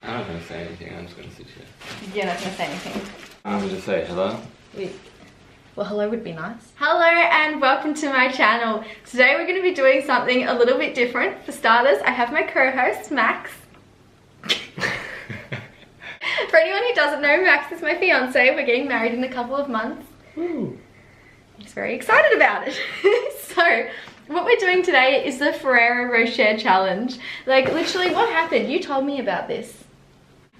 I'm not gonna say anything, I'm just gonna sit here. You're not gonna say anything. I'm gonna say hello. Well, hello would be nice. Hello and welcome to my channel. Today we're going to be doing something a little bit different. For starters, I have my co-host, Max. For anyone who doesn't know, Max is my fiance. We're getting married in a couple of months. Ooh. He's very excited about it. So, what we're doing today is the Ferrero Rocher challenge. Like, literally, what happened? You told me about this.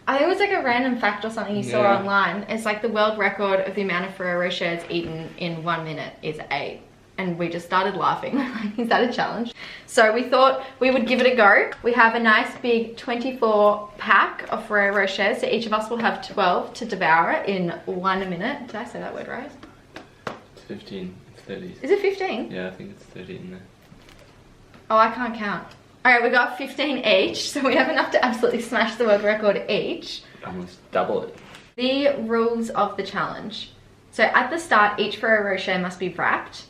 I think it was like a random fact or something you saw online. It's like the world record of the amount of Ferrero Rochers eaten in 1 minute is 8. And we just started laughing. Is that a challenge? So we thought we would give it a go. We have a nice big 24 pack of Ferrero Rochers. So each of us will have 12 to devour in 1 minute. Did I say that word right? It's 15, it's 30. Is it 15? Yeah, I think it's 30 in there. Oh, I can't count. Alright, we got 15 each, so we have enough to absolutely smash the world record each. Almost double it. The rules of the challenge. So at the start, each Ferrero Rocher must be wrapped.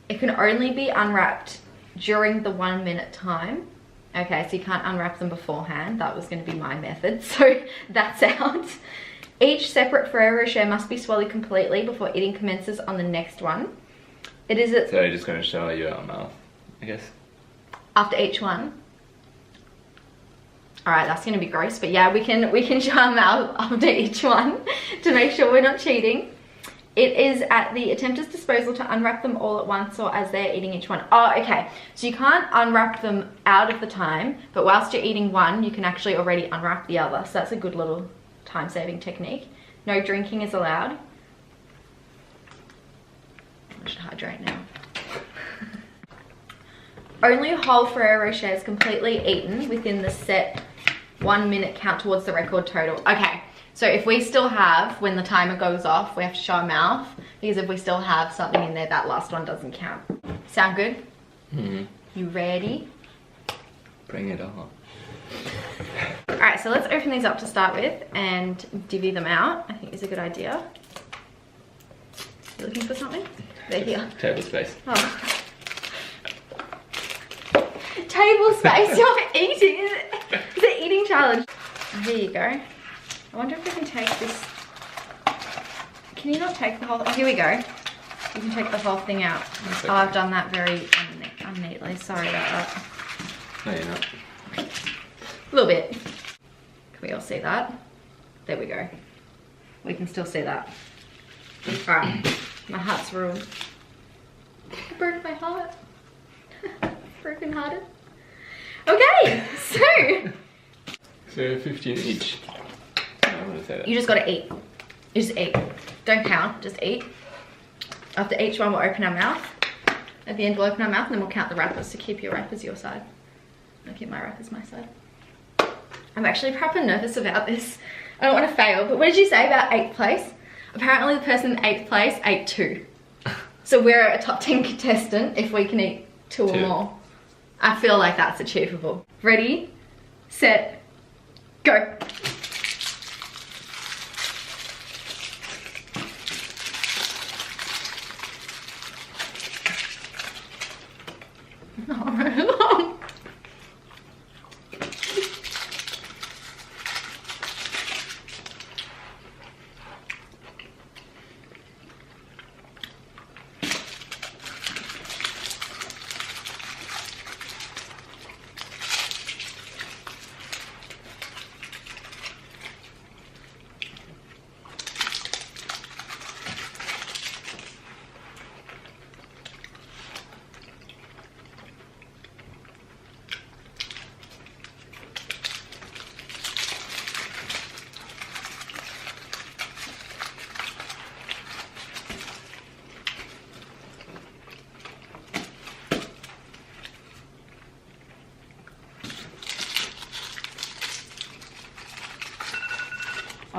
It can only be unwrapped during the 1 minute time. Okay, so you can't unwrap them beforehand. That was going to be my method, so that's out. Each separate Ferrero Rocher must be swallowed completely before eating commences on the next one. It is So you're just going to show you our mouth, I guess. After each one. Alright, that's going to be gross, but yeah, we can show our mouth after each one to make sure we're not cheating. It is at the attempter's disposal to unwrap them all at once or as they're eating each one. Oh, okay. So you can't unwrap them out of the time, but whilst you're eating one, you can actually already unwrap the other. So that's a good little time-saving technique. No drinking is allowed. I should hydrate now. Only whole Ferrero Rocher is completely eaten within the set 1 minute count towards the record total. Okay, so if we still have, when the timer goes off, we have to show our mouth, because if we still have something in there, that last one doesn't count. Sound good? Mm-hmm. You ready? Bring it on. Alright, so let's open these up to start with and divvy them out. I think is a good idea. You looking for something? They're here. Table space. Oh. Table space, you're eating. It's an eating challenge. Here you go. I wonder if we can take this. Can you not take the whole? Oh, here we go. You can take the whole thing out. Oh, I've done that very unneatly. Sorry about that. No, you're not. A little bit. Can we all see that? There we go. We can still see that. Alright. My heart's ruined. I broke my heart. Broken hearted. Okay, So 15 each. I'm gonna say that. you just gotta eat. You just eat. Don't count, just eat. After each one, we'll open our mouth. At the end, we'll open our mouth and then we'll count the wrappers. So keep your wrappers your side. I'll keep my wrappers my side. I'm actually proper nervous about this. I don't want to fail, but what did you say about 8th place? Apparently the person in 8th place ate 2. So we're a top 10 contestant if we can eat 2 or more. I feel like that's achievable. Ready, set, go. No.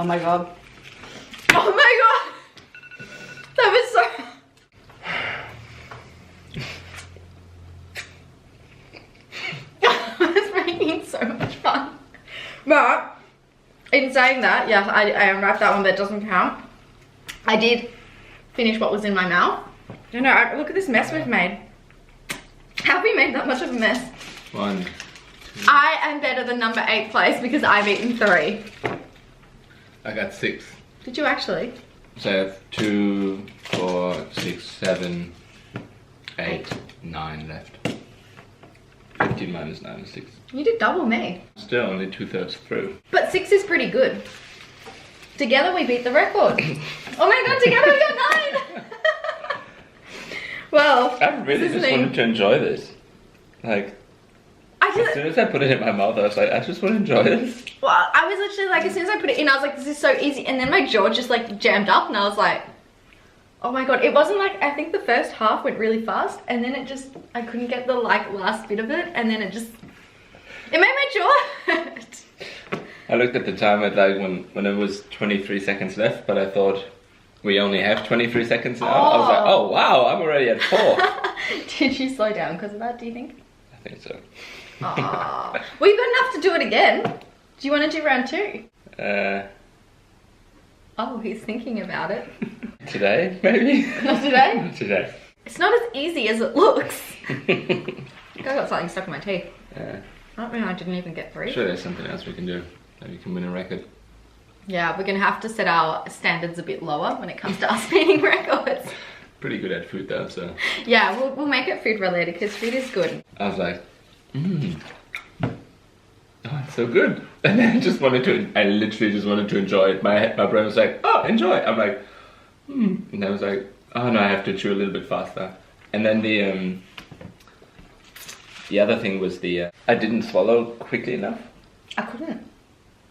Oh my god. Oh my god! That was so... That was making so much fun. But, in saying that, yeah, I unwrapped that one, but it doesn't count. I did finish what was in my mouth. You know, look at this mess we've made. How have we made that much of a mess? 1, I am better than number 8 place because I've eaten 3. I got 6. Did you actually? So I have 2, 4, 6, 7, 8, 9 left. 15 minus 9 is 6. You did double me. Still only 2/3 through. But 6 is pretty good. Together we beat the record. Oh my god, together we got 9! Well, I really just wanted to enjoy this. Like, as soon as I put it in my mouth, I was like, I just want to enjoy this. Well, I was literally like, as soon as I put it in, I was like, this is so easy. And then my jaw just like jammed up and I was like, oh my god. It wasn't like, I think the first half went really fast and then it just, I couldn't get the like last bit of it. And then it just, it made my jaw hurt. I looked at the time at like when it was 23 seconds left, but I thought we only have 23 seconds now. I was like, oh wow, I'm already at 4. Did you slow down because of that, do you think? I think so. Well, you've got enough to do it again. Do you want to do round 2? Oh, he's thinking about it. Today, maybe? Not today? Not today. It's not as easy as it looks. I got something stuck in my teeth. Yeah. I don't know how I didn't even get 3. I'm sure there's something else we can do. Maybe we can win a record. Yeah, we're going to have to set our standards a bit lower when it comes to us beating records. Pretty good at food though, so. Yeah, we'll make it food related because food is good. I was like, oh, it's so good. And then I literally just wanted to enjoy it. My brain was like, oh, enjoy. I'm like, And I was like, oh no, I have to chew a little bit faster. And then the other thing was I didn't swallow quickly enough. I couldn't.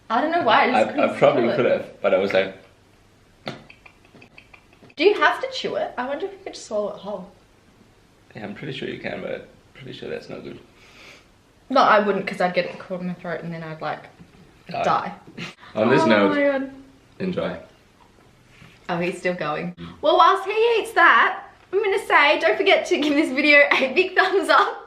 I don't know why. I probably could have, but I was like. Do you have to chew it? I wonder if you could just swallow it whole. Yeah, I'm pretty sure you can, but I'm pretty sure that's not good. No, I wouldn't because I'd get it caught in my throat and then I'd like die. On this note, my God. Enjoy. Oh, he's still going. Well, whilst he eats that, I'm going to say don't forget to give this video a big thumbs up.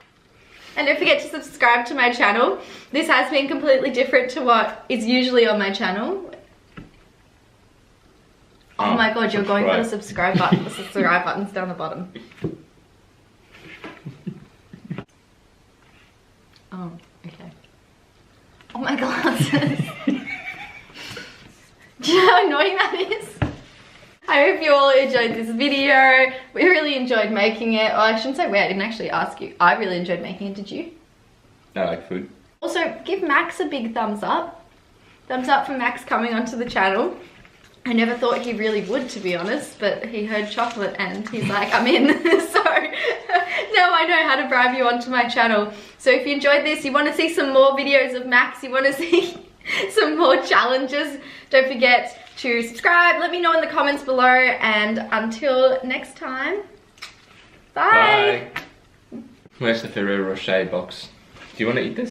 And don't forget to subscribe to my channel. This has been completely different to what is usually on my channel. Oh my god, you're going for the subscribe button. The subscribe button's down the bottom. Oh, okay. Oh my glasses. Do you know how annoying that is? I hope you all enjoyed this video. We really enjoyed making it. Well, I shouldn't say we, I didn't actually ask you. I really enjoyed making it, did you? I like food. Also, give Max a big thumbs up. Thumbs up for Max coming onto the channel. I never thought he really would, to be honest, but he heard chocolate and he's like, I'm in. So now I know how to bribe you onto my channel. So if you enjoyed this, you want to see some more videos of Max, you want to see some more challenges, don't forget to subscribe. Let me know in the comments below, and until next time, bye. Where's the Ferrero Rocher box? Do you want to eat this?